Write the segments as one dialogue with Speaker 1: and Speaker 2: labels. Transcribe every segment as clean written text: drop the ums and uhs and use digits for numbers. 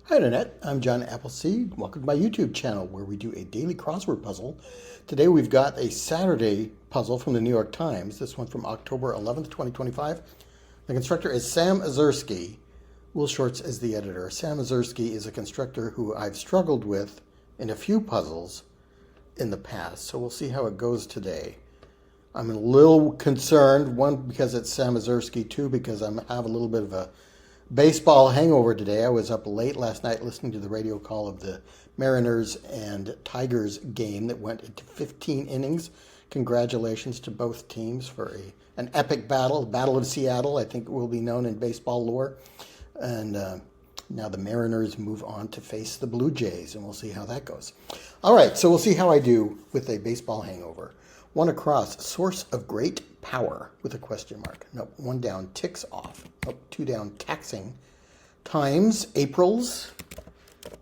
Speaker 1: Hi Internet, I'm John Appleseed. Welcome to my YouTube channel where we do a daily crossword puzzle. Today we've got a Saturday puzzle from the New York Times, this one from October 11th, 2025. The constructor is Sam Ezersky. Will Shorts is the editor. Sam Ezersky is a constructor who I've struggled with in a few puzzles in the past, so we'll see how it goes today. I'm a little concerned, one, because it's Sam Ezersky, two, because I have a little bit of a baseball hangover today. I was up late last night listening to the radio call of the Mariners and Tigers game that went into 15 innings. Congratulations to both teams for an epic battle, the Battle of Seattle, I think it will be known in baseball lore. And now the Mariners move on to face the Blue Jays, and we'll see how that goes. All right, so we'll see how I do with a baseball hangover. One across, source of great power, with a question mark. Nope, one down, ticks off. Nope, two down, taxing. Times, Aprils,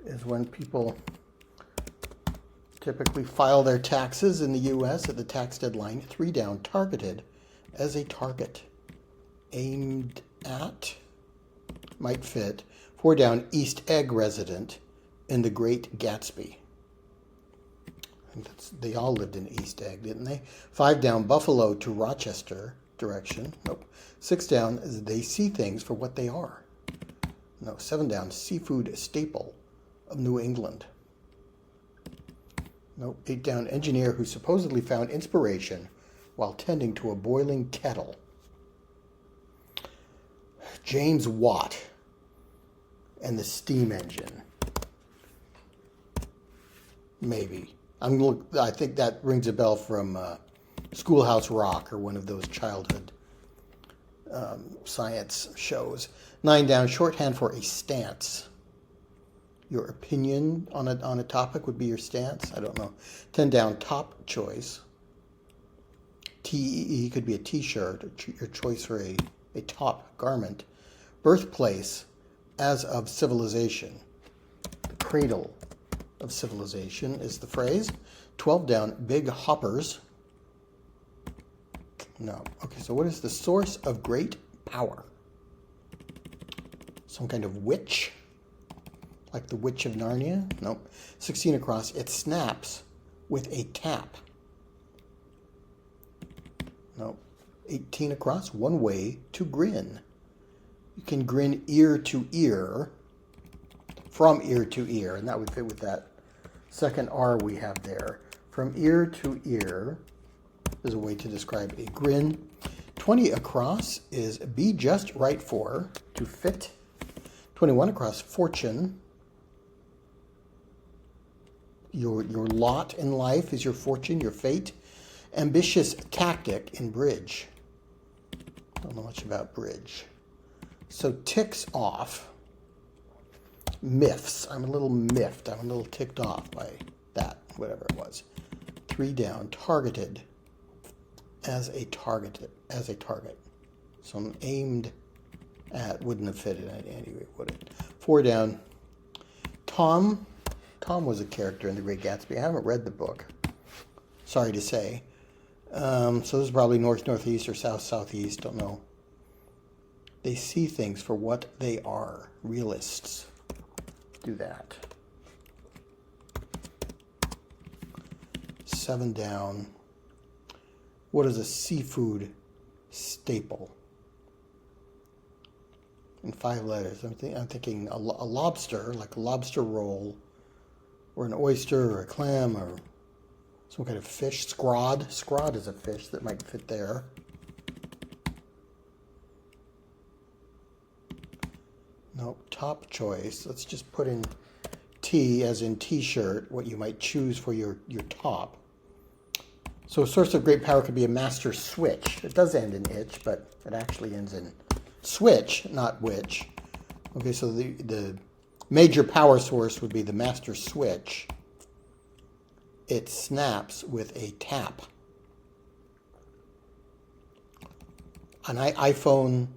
Speaker 1: is when people typically file their taxes in the U.S. at the tax deadline. Three down, targeted, as a target. Aimed at, might fit. Four down, East Egg resident in The Great Gatsby. They all lived in East Egg, didn't they? Five down, Buffalo to Rochester direction. Nope. Six down, they see things for what they are. No. Seven down, seafood staple of New England. Nope. Eight down, engineer who supposedly found inspiration while tending to a boiling kettle. James Watt and the steam engine. Maybe. I think that rings a bell from Schoolhouse Rock or one of those childhood science shows. Nine down, shorthand for a stance. Your opinion on a topic would be your stance. I don't know. 10 down, top choice. TEE could be a t-shirt, your choice for a top garment. Birthplace as of civilization. The cradle of civilization is the phrase. 12 down, big hoppers. No. Okay, so what is the source of great power? Some kind of witch? Like the Witch of Narnia? Nope. 16 across, it snaps with a tap. Nope. 18 across, one way to grin. You can grin ear to ear, from ear to ear, and that would fit with that second R we have there. From ear to ear is a way to describe a grin. 20 across is be just right for, to fit. 21 across, fortune. Your lot in life is your fortune, your fate. Ambitious tactic in bridge. Don't know much about bridge. So ticks off. Myths. I'm a little miffed. I'm a little ticked off by that, whatever it was. Three down, targeted as a target. So I'm aimed at, wouldn't have fitted anyway, would it? Four down, Tom. Tom was a character in The Great Gatsby. I haven't read the book. Sorry to say. So this is probably north, northeast, or south, southeast. Don't know. They see things for what they are. Realists do that. Seven down. What is a seafood staple? In 5 letters. I'm thinking a lobster, like a lobster roll, or an oyster, or a clam, or some kind of fish. Scrod. Scrod is a fish that might fit there. Nope, top choice. Let's just put in T as in t-shirt, what you might choose for your top. So a source of great power could be a master switch. It does end in itch, but it actually ends in switch, not which. Okay, so the major power source would be the master switch. It snaps with a tap. An iPhone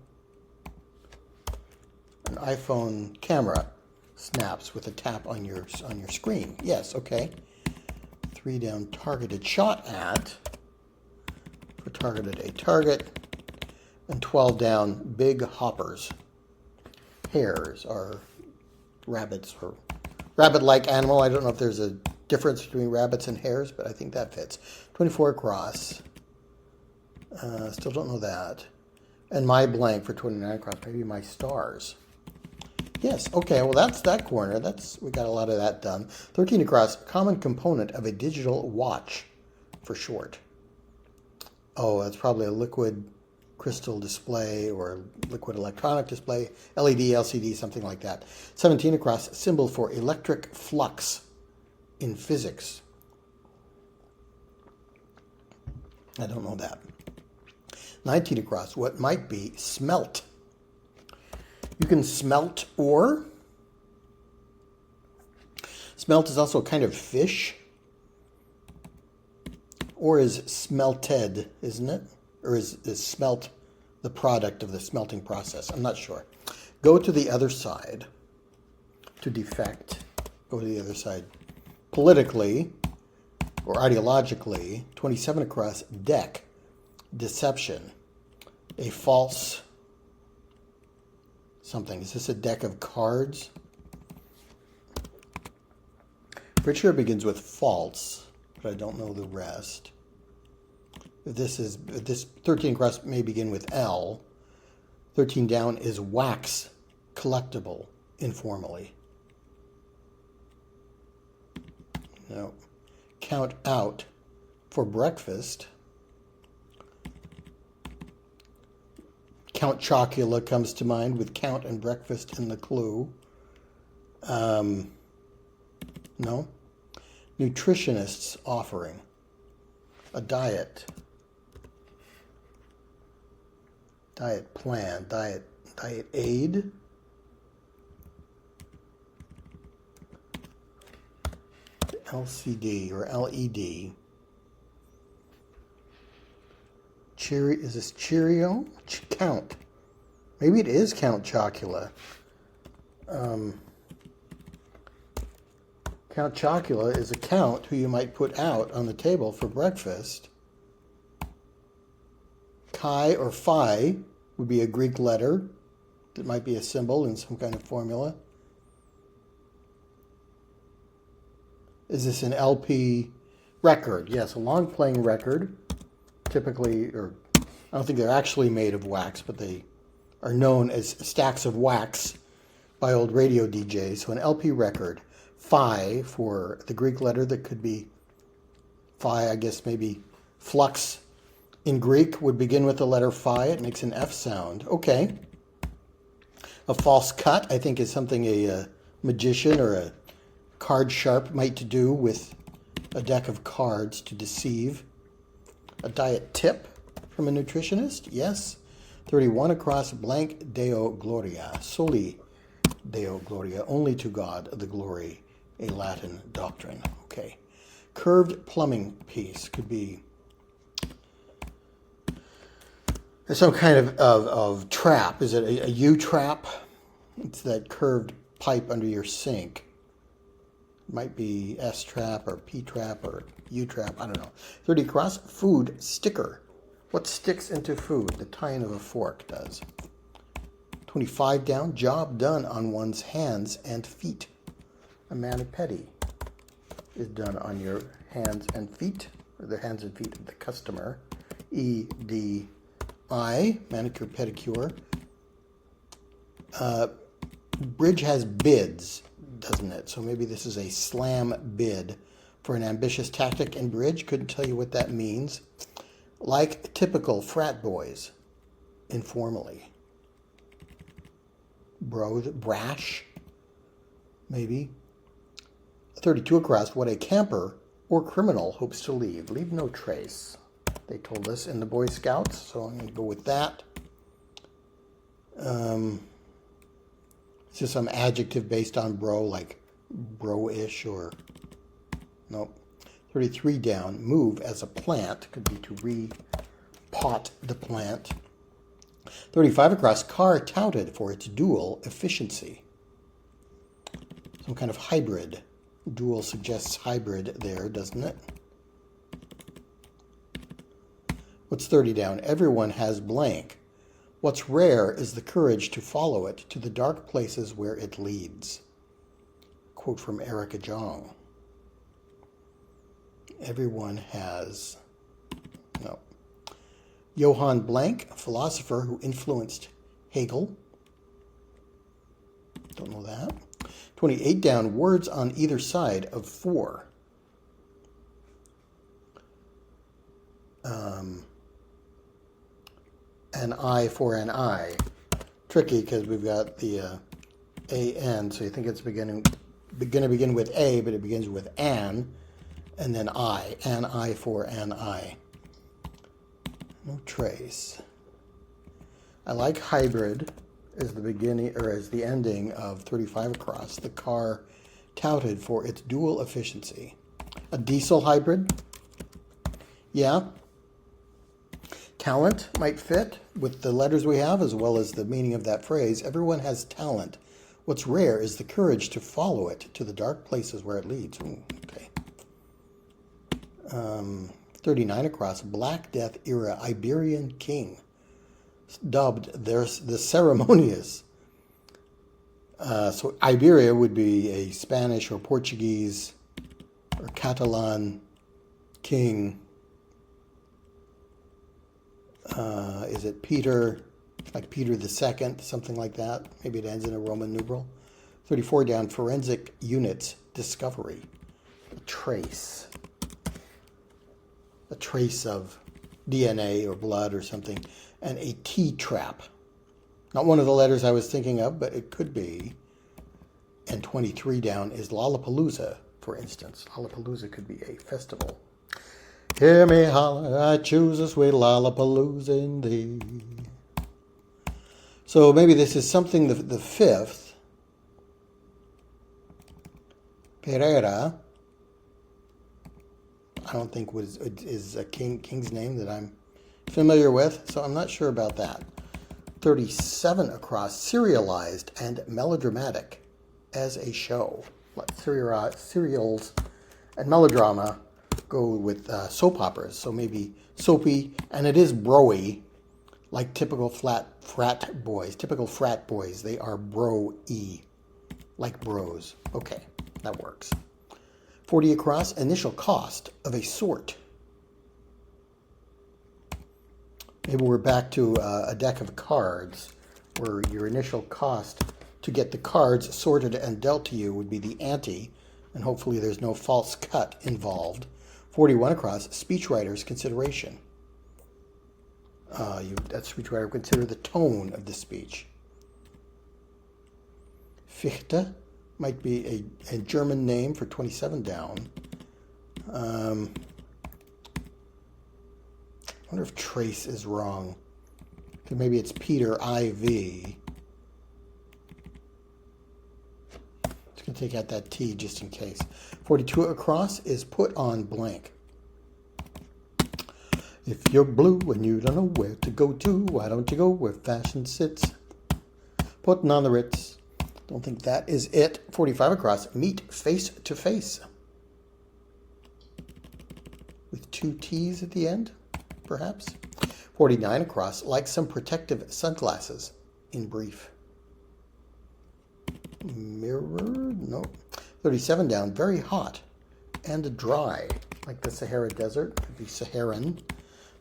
Speaker 1: camera snaps with a tap on your screen. Yes, okay. Three down, targeted, shot at. For targeted, a target. And 12 down, big hoppers. Hairs are rabbits or rabbit-like animal. I don't know if there's a difference between rabbits and hares, but I think that fits. 24 across. Still don't know that. And my blank for 29 across. Maybe my stars. Yes, okay, well that's that corner. We got a lot of that done. 13 across, common component of a digital watch, for short. Oh, that's probably a liquid crystal display or liquid electronic display, LED, LCD, something like that. 17 across, symbol for electric flux in physics. I don't know that. 19 across, what might be smelt. You can smelt ore. Smelt is also a kind of fish. Or is smelted, isn't it? Or is smelt the product of the smelting process? I'm not sure. Go to the other side. To defect. Go to the other side. Politically or ideologically. 27 across, deck. Deception. A false something. Is this a deck of cards? Pretty sure it begins with false, but I don't know the rest. This 13 across may begin with L. 13 down is wax collectible informally. No. Count out for breakfast. Count Chocula comes to mind with count and breakfast in the clue. No. Nutritionist's offering. A diet. Diet plan. Diet aid. LCD or LED. Is this Cheerio? Count. Maybe it is Count Chocula. Count Chocula is a count who you might put out on the table for breakfast. Chi or Phi would be a Greek letter that might be a symbol in some kind of formula. Is this an LP record? Yes, a long playing record. Typically, or I don't think they're actually made of wax, but they are known as stacks of wax by old radio DJs. So an LP record. Phi for the Greek letter that could be Phi, I guess maybe flux in Greek would begin with the letter Phi. It makes an F sound. Okay. A false cut, I think, is something a magician or a card sharp might do with a deck of cards to deceive. A diet tip from a nutritionist, yes. 31 across, blank Deo Gloria, soli Deo Gloria, only to God the glory, a Latin doctrine. Okay. Curved plumbing piece could be some kind of trap. Is it a U-trap? It's that curved pipe under your sink. It might be S-trap or P-trap or U-trap. I don't know. 30 across, food sticker. What sticks into food? The tine of a fork does. 25 down, job done on one's hands and feet. A mani-pedi is done on your hands and feet, or the hands and feet of the customer. E-D-I, manicure, pedicure. Bridge has bids, doesn't it? So maybe this is a slam bid for an ambitious tactic in bridge. Couldn't tell you what that means. Like typical frat boys, informally. Brash, maybe. 32 across, what a camper or criminal hopes to leave. Leave no trace, they told us in the Boy Scouts, so I'm going to go with that. It's just some adjective based on bro, like bro-ish or... Nope. 33 down, move as a plant, could be to re-pot the plant. 35 across, car touted for its dual efficiency. Some kind of hybrid. Dual suggests hybrid there, doesn't it? What's 30 down? Everyone has blank. What's rare is the courage to follow it to the dark places where it leads. quote from Erica Jong. Everyone has, no. Johann Blank, a philosopher who influenced Hegel. Don't know that. 28 down, words on either side of 4. An I for an I. Tricky because we've got the A-N, so you think it's going to begin with A, but it begins with an, and then I. An I for an I. No trace. I like hybrid as the beginning or as the ending of 35 across. The car touted for its dual efficiency. A diesel hybrid? Yeah. Talent might fit with the letters we have as well as the meaning of that phrase. Everyone has talent. What's rare is the courage to follow it to the dark places where it leads. Ooh, okay. 39 across. Black Death era Iberian king. Dubbed the ceremonious. So Iberia would be a Spanish or Portuguese or Catalan king. Is it Peter, like Peter II, something like that? Maybe it ends in a Roman numeral. 34 down, forensic units discovery. A trace of DNA or blood or something. And a T-trap. Not one of the letters I was thinking of, but it could be. And 23 down is Lollapalooza, for instance. Lollapalooza could be a festival. Hear me holler, I choose a sweet Lollapalooza in thee. So maybe this is something the fifth. Pereira. I don't think is a king's name that I'm familiar with, so I'm not sure about that. 37 across, serialized and melodramatic as a show. Serials and melodrama go with soap operas, so maybe soapy, and it is bro-y, like typical frat boys. Typical frat boys, they are bro-y, like bros. Okay, that works. 40 across, initial cost of a sort. Maybe we're back to a deck of cards where your initial cost to get the cards sorted and dealt to you would be the ante, and hopefully there's no false cut involved. 41 across, speechwriter's consideration. That speechwriter would consider the tone of the speech. Fichte might be a German name for 27 down. I wonder if trace is wrong. Maybe it's Peter IV. Just going to take out that T just in case. 42 across is put on blank. If you're blue and you don't know where to go to, why don't you go where fashion sits? Putting on the Ritz. Don't think that is it. 45 across, meet face to face. With 2 T's at the end, perhaps. 49 across, like some protective sunglasses, in brief. Mirror? No. 37 down, very hot and dry, like the Sahara Desert. Could be Saharan.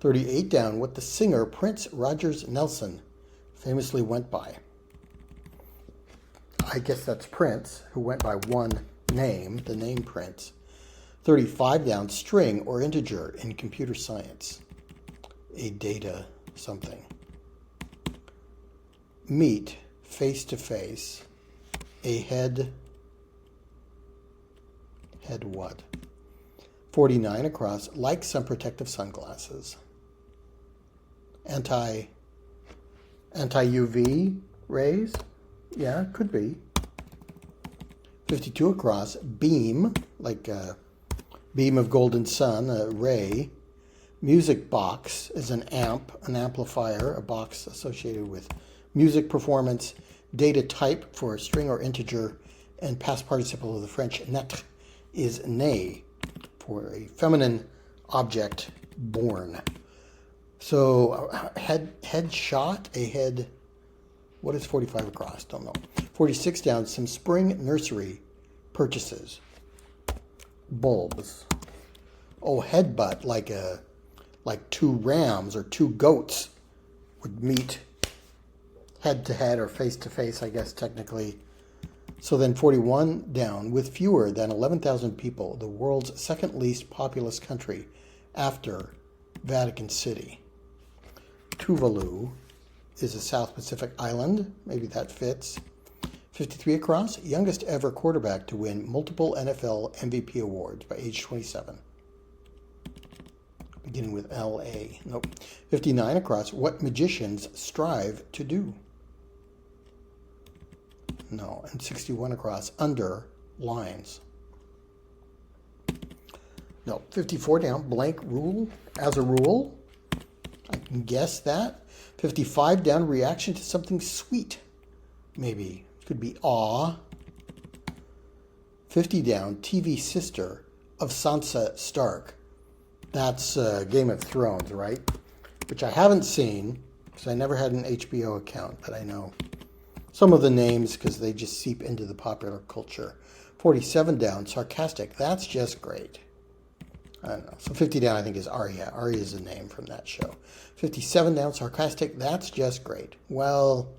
Speaker 1: 38 down, what the singer Prince Rogers Nelson famously went by. I guess that's Prince, who went by one name, the name Prince. 35 down, string or integer in computer science. A data something. Meet, face to face. A head what? 49 across, like some protective sunglasses. Anti-UV rays? Yeah, could be. 52 across, beam, like a beam of golden sun, a ray. Music box is an amp, an amplifier, a box associated with music performance. Data type for string or integer, and past participle of the French naître is né, for a feminine object born. So head shot, a head. What is 45 across? Don't know. 46 down, some spring nursery purchases. Bulbs. Oh, headbutt, like two rams or two goats would meet head to head or face to face, I guess technically. So then 41 down. With fewer than 11,000 people, the world's second least populous country after Vatican City. Tuvalu is a South Pacific island. Maybe that fits. 53 across. Youngest ever quarterback to win multiple NFL MVP awards by age 27. Beginning with L.A. Nope. 59 across. What magicians strive to do? No. And 61 across. Under lines. No. 54 down. Blank rule. As a rule. I can guess that. 55 down. Reaction to something sweet. Maybe. Could be awe. 50 down. TV sister of Sansa Stark. That's Game of Thrones, right? Which I haven't seen because I never had an HBO account, but I know some of the names because they just seep into the popular culture. 47 down, sarcastic. That's just great. I don't know. So 50 down, I think, is Arya. Arya is a name from that show. 57 down, sarcastic. That's just great. Well,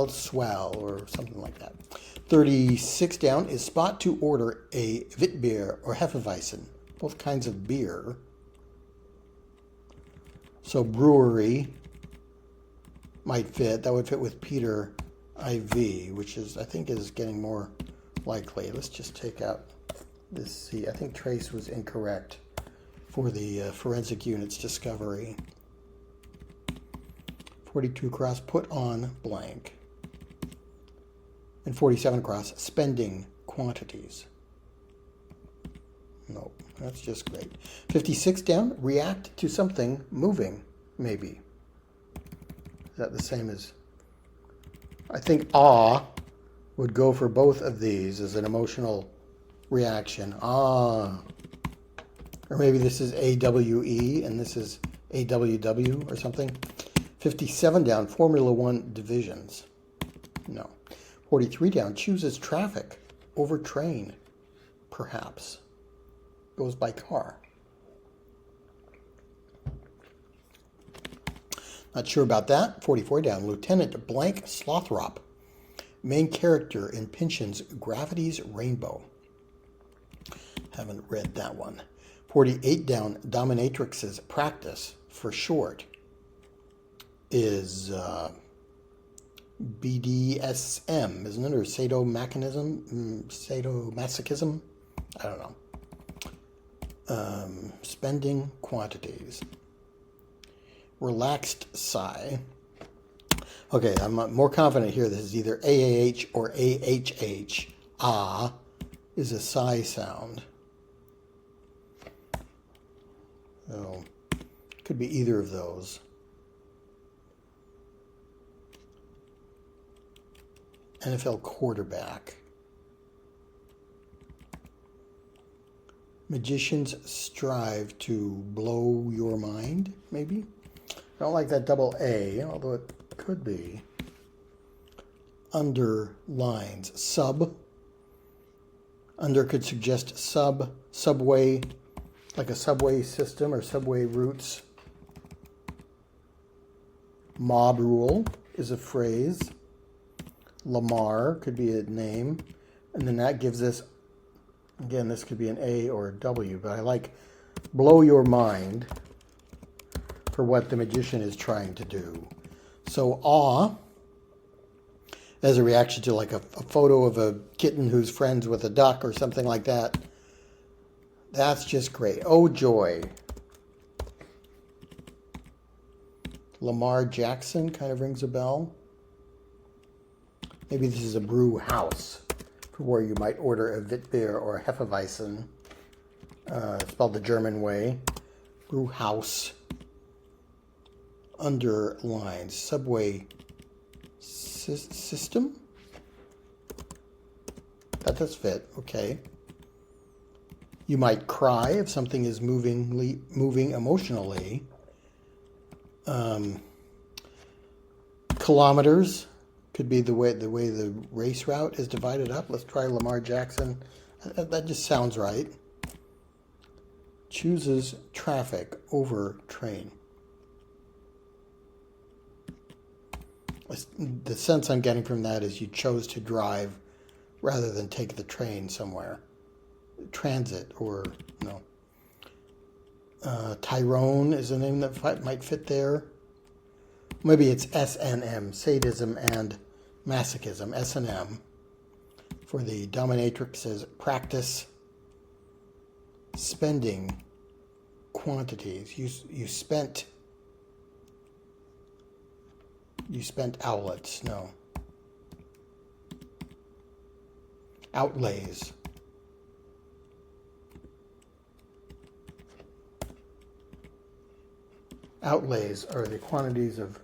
Speaker 1: swell, or something like that. 36 down is spot to order a Witbier or Hefeweizen. Both kinds of beer. So brewery might fit. That would fit with Peter IV, which is, I think, is getting more likely. Let's just take out this C. I think Trace was incorrect for the forensic unit's discovery. 42 across, put on blank. And 47 across, spending quantities. Nope, that's just great. 56 down, react to something moving, maybe. Is that the same as... I think awe would go for both of these as an emotional reaction. Ah. Or maybe this is AWE and this is AWW or something. 57 down, Formula One divisions. No. 43 down, chooses traffic over train, perhaps. Goes by car. Not sure about that. 44 down, Lieutenant Blank Slothrop. Main character in Pynchon's Gravity's Rainbow. Haven't read that one. 48 down, Dominatrix's Practice, for short, is BDSM, isn't it? Or sadomasochism? I don't know. Spending quantities. Relaxed sigh. Okay, I'm more confident here. This is either AAH or AHH. Ah is a sigh sound. So, could be either of those. NFL quarterback. Magicians strive to blow your mind, maybe? I don't like that double A, although it could be. Underlines. Sub. Under could suggest subway, like a subway system or subway routes. Mob rule is a phrase. Lamar could be a name. And then that gives us, again, this could be an A or a W, but I like blow your mind for what the magician is trying to do. So awe, as a reaction to like a photo of a kitten who's friends with a duck or something like that. That's just great. Oh, joy. Lamar Jackson kind of rings a bell. Maybe this is a brew house for where you might order a Witbier or a Hefeweizen, spelled the German way. Brew house. Underlines. Subway system? That does fit. Okay. You might cry if something is moving emotionally. Kilometers Could be the way the race route is divided up. Let's try Lamar Jackson. That just sounds right. Chooses traffic over train. The sense I'm getting from that is you chose to drive rather than take the train somewhere. Transit or no. Tyrone is a name that might fit there. Maybe it's S&M, sadism and masochism, S&M. For the dominatrix is practice, spending, quantities. You spent outlets, no. Outlays. Outlays are the quantities of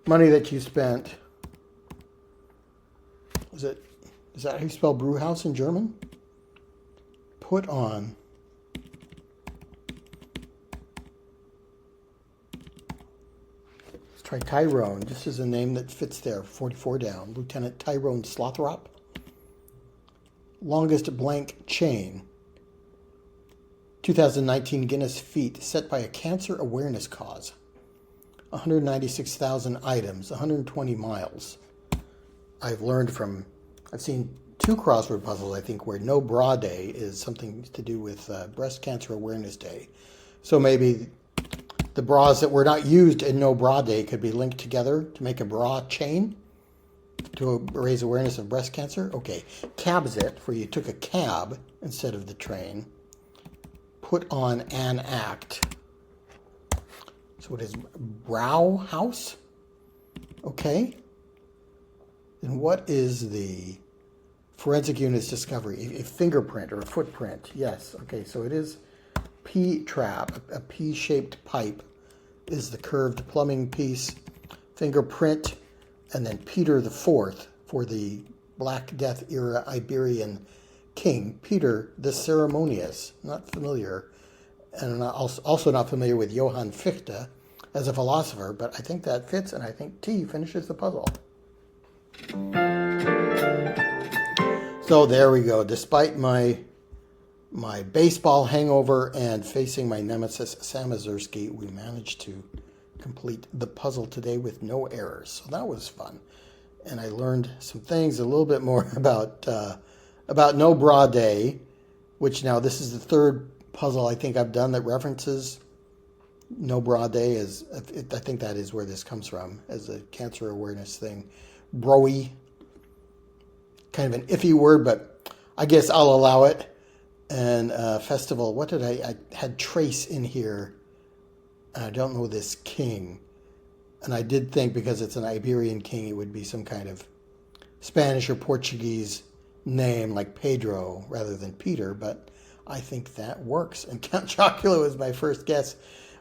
Speaker 1: money that you spent. Is that how you spell Brewhouse in German? Put on. Let's try Tyrone. Just as a name that fits there. 44 down. Lieutenant Tyrone Slothrop. Longest blank chain. 2019 Guinness feat set by a cancer awareness cause. 196,000 items, 120 miles. I've seen 2 crossword puzzles, I think, where No Bra Day is something to do with Breast Cancer Awareness Day. So maybe the bras that were not used in No Bra Day could be linked together to make a bra chain to raise awareness of breast cancer. Okay, Cabsit, for you took a cab instead of the train. Put on an act. So it is Brow House. Okay. And what is the forensic unit's discovery? A fingerprint or a footprint. Yes. Okay, so it is P-trap. A P-shaped pipe is the curved plumbing piece. Fingerprint. And then Peter the Fourth for the Black Death era Iberian king. Peter the Ceremonious. Not familiar. And I'm also not familiar with Johann Fichte as a philosopher, but I think that fits, and I think T finishes the puzzle. So there we go. Despite my baseball hangover and facing my nemesis, Sam Ezersky, we managed to complete the puzzle today with no errors. So that was fun. And I learned some things, a little bit more about No Bra Day, which now this is the third puzzle I think I've done that references No Bra Day. I think that is where this comes from, as a cancer awareness thing. Broy, kind of an iffy word, but I guess I'll allow it. And festival, what did I had trace in here. I don't know this king. And I did think, because it's an Iberian king, it would be some kind of Spanish or Portuguese name like Pedro rather than Peter, but I think that works. And Count Chocula was my first guess,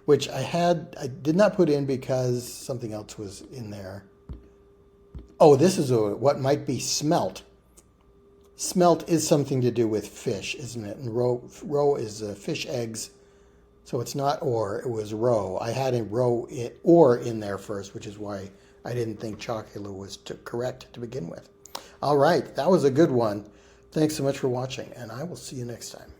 Speaker 1: which I did not put in because something else was in there. Oh, this is what might be smelt. Smelt is something to do with fish, isn't it? And roe is fish eggs. So it's not or, it was roe. I had a roe or in there first, which is why I didn't think Chocula was correct to begin with. All right, that was a good one. Thanks so much for watching, and I will see you next time.